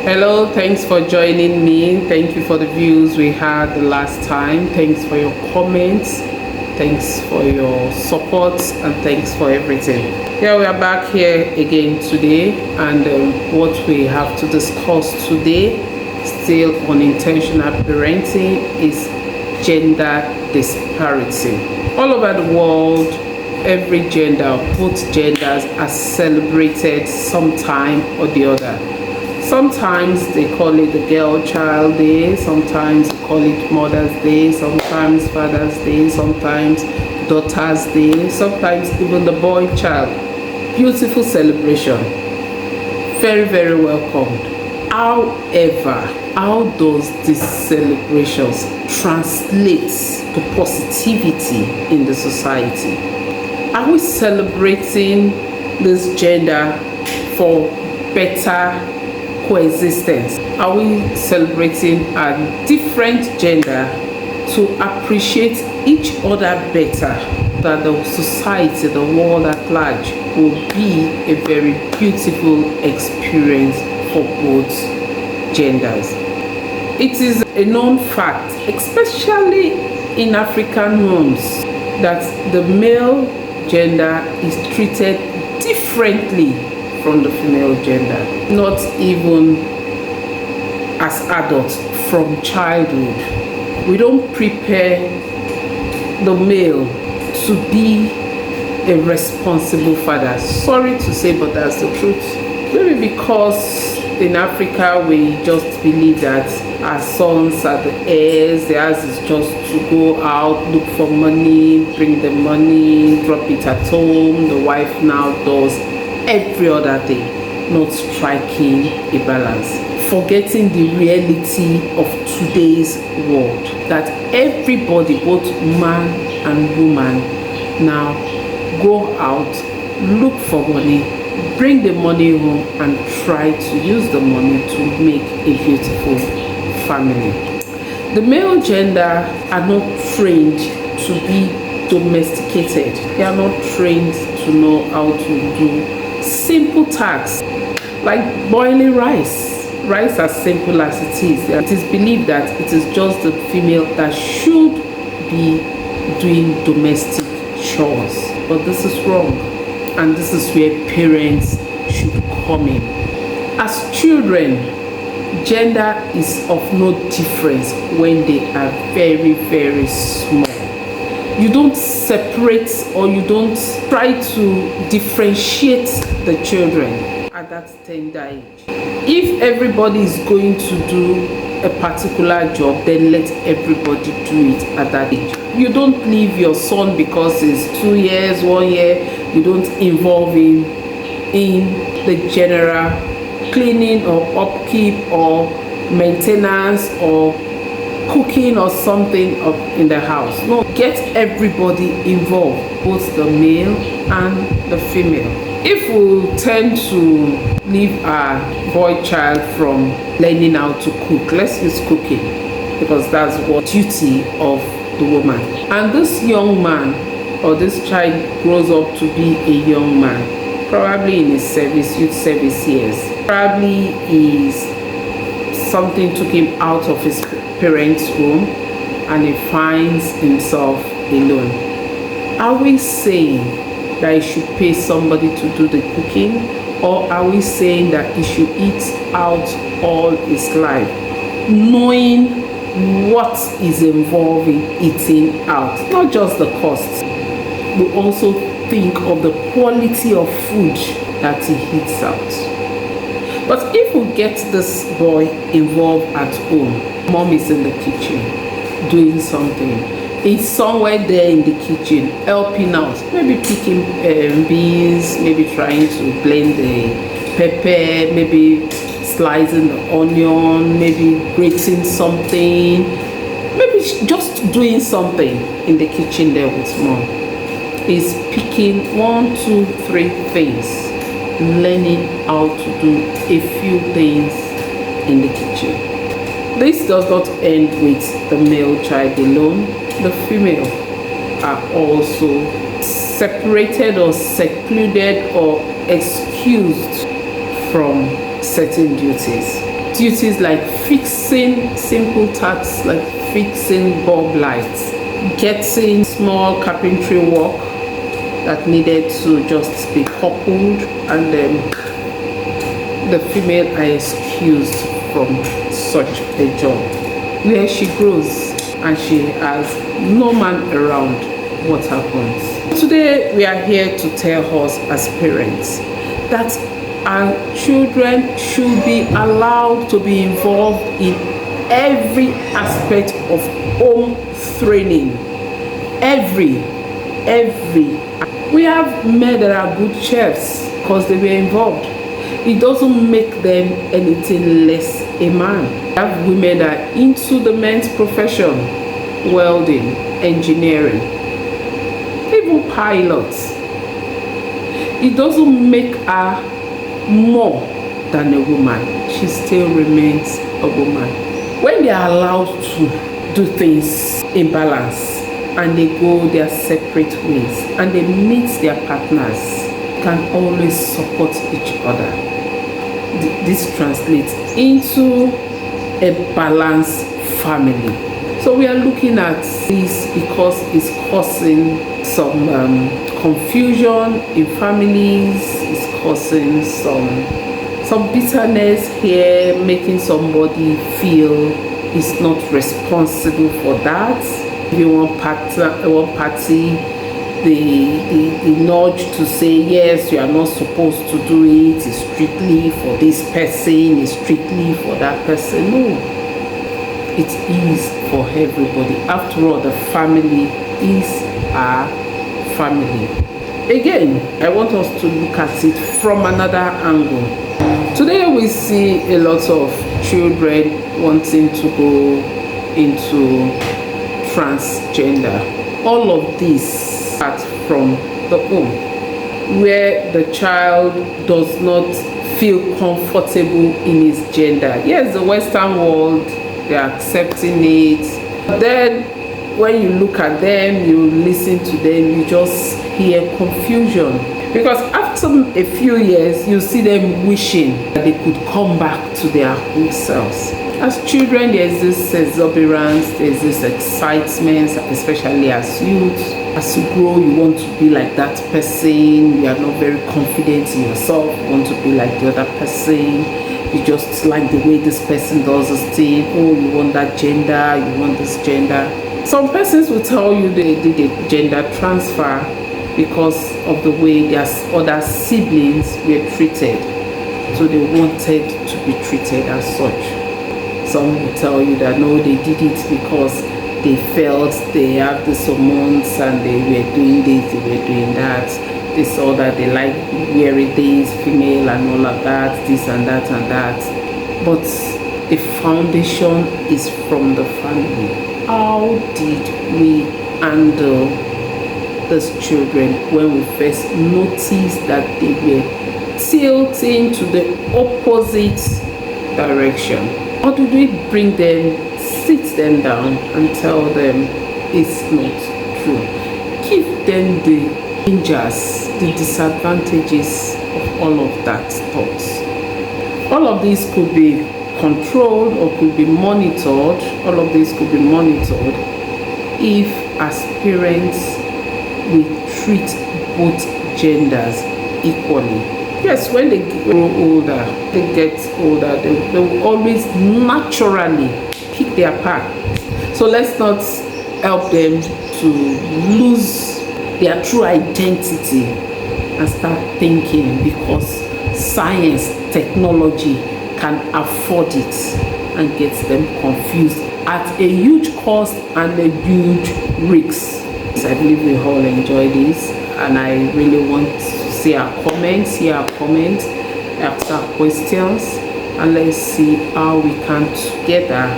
Hello, thanks for joining me. Thank you for the views we had the last time. Thanks for your comments. Thanks for your support and thanks for everything. Yeah, we are back here again today, and what we have to discuss today, still on intentional parenting, is gender disparity. All over the world, every gender, both genders, are celebrated sometime or the other. Sometimes they call it the girl child day, sometimes they call it Mother's Day, sometimes Father's Day, sometimes Daughter's Day, sometimes even the boy child. Beautiful celebration. Very, very welcomed. However, how does these celebrations translate to positivity in the society? Are we celebrating this gender for better coexistence? Are we celebrating a different gender to appreciate each other better, that the society, the world at large, will be a very beautiful experience for both genders? It is a known fact, especially in African homes, that the male gender is treated differently from the female gender, not even as adults, from childhood. We don't prepare the male to be a responsible father. Sorry to say, but that's the truth. Maybe because in Africa we just believe that our sons are the heirs, theirs is just to go out, look for money, bring the money, drop it at home. The wife now does every other thing, not striking a balance, forgetting the reality of today's world, that everybody, both man and woman, now go out, look for money, bring the money home, and try to use the money to make a beautiful family. The male gender are not trained to be domesticated. They are not trained to know how to do simple tasks like boiling rice. Rice, as simple as it is believed that it is just the female that should be doing domestic chores. But this is wrong, and this is where parents should come in. As children, gender is of no difference when they are very, very small. You don't separate, or you don't try to differentiate the children at that tender age. If everybody is going to do a particular job, then let everybody do it at that age. You don't leave your son because he's 2 years, 1 year. You don't involve him in the general cleaning or upkeep or maintenance or cooking or something in the house. No, get everybody involved, both the male and the female. If we tend to leave our boy child from learning how to cook, let's use cooking, because that's what duty of the woman, and this young man or this child grows up to be a young man, probably in his youth service years, probably something took him out of his parents' home and he finds himself alone. Are we saying that he should pay somebody to do the cooking, or are we saying that he should eat out all his life, knowing what is involved in eating out? Not just the cost, we also think of the quality of food that he eats out. But if we get this boy involved at home, mom is in the kitchen doing something, he's somewhere there in the kitchen helping out, maybe picking beans, maybe trying to blend the pepper, maybe slicing the onion, maybe grating something, maybe just doing something in the kitchen there with mom. He's picking 1, 2, 3 things, learning how to do a few things in the kitchen. This does not end with the male child alone. The female are also separated or secluded or excused from certain duties. duties like fixing simple tasks like fixing bulb lights, getting small carpentry work that needed to just be coupled, and the female are excused from such a job where she grows and she has no man around. What happens? Today we are here to tell us as parents that our children should be allowed to be involved in every aspect of home training. Every. We have men that are good chefs because they were involved. It doesn't make them anything less a man. We have women that are into the men's profession, welding, engineering, even pilots. It doesn't make her more than a woman. She still remains a woman. When they are allowed to do things in balance and they go their separate ways and they meet their partners, can always support each other. This translates into a balanced family. So we are looking at this because it's causing some confusion in families. It's causing some bitterness here, making somebody feel is not responsible for that. Maybe one party, the nudge to say yes, you are not supposed to do it, it's strictly for this person, it's strictly for that person. No, it is for everybody. After all, the family is our family. Again, I want us to look at it from another angle. Today we see a lot of children wanting to go into transgender. All of this starts from the home, where the child does not feel comfortable in his gender. Yes, the Western world, they are accepting it. But then when you look at them, you listen to them, you just hear confusion. Because after a few years, you see them wishing that they could come back to their old selves. As children, there's this exuberance, there's this excitement, especially as youth. As you grow, you want to be like that person. You are not very confident in yourself. You want to be like the other person. You just like the way this person does this thing. Oh, you want that gender, you want this gender. Some persons will tell you they did a gender transfer because of the way their other siblings were treated. So they wanted to be treated as such. Some will tell you that no, they did it because they felt they have this hormones and they were doing this, they were doing that. They saw that they like wearing things, female and all of that, this and that and that. But the foundation is from the family. How did we handle these children when we first noticed that they were tilting to the opposite direction? Or do we bring them, sit them down and tell them it's not true? Give them the dangers, the disadvantages of all of that thoughts. All of these could be controlled or could be monitored. All of this could be monitored if as parents we treat both genders equally. Yes, when they grow older, they will always naturally pick their path. So let's not help them to lose their true identity and start thinking because science, technology can afford it and gets them confused at a huge cost and a huge risk. I believe we all enjoy this, and I really want to see our comments, ask our questions, and let's see how we can together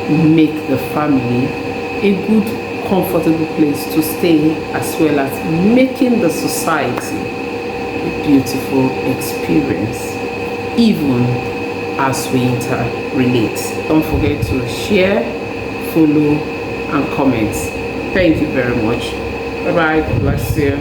make the family a good, comfortable place to stay, as well as making the society a beautiful experience, even as we interrelate. Don't forget to share, follow, and comment. Thank you very much. Bye bye. God bless you.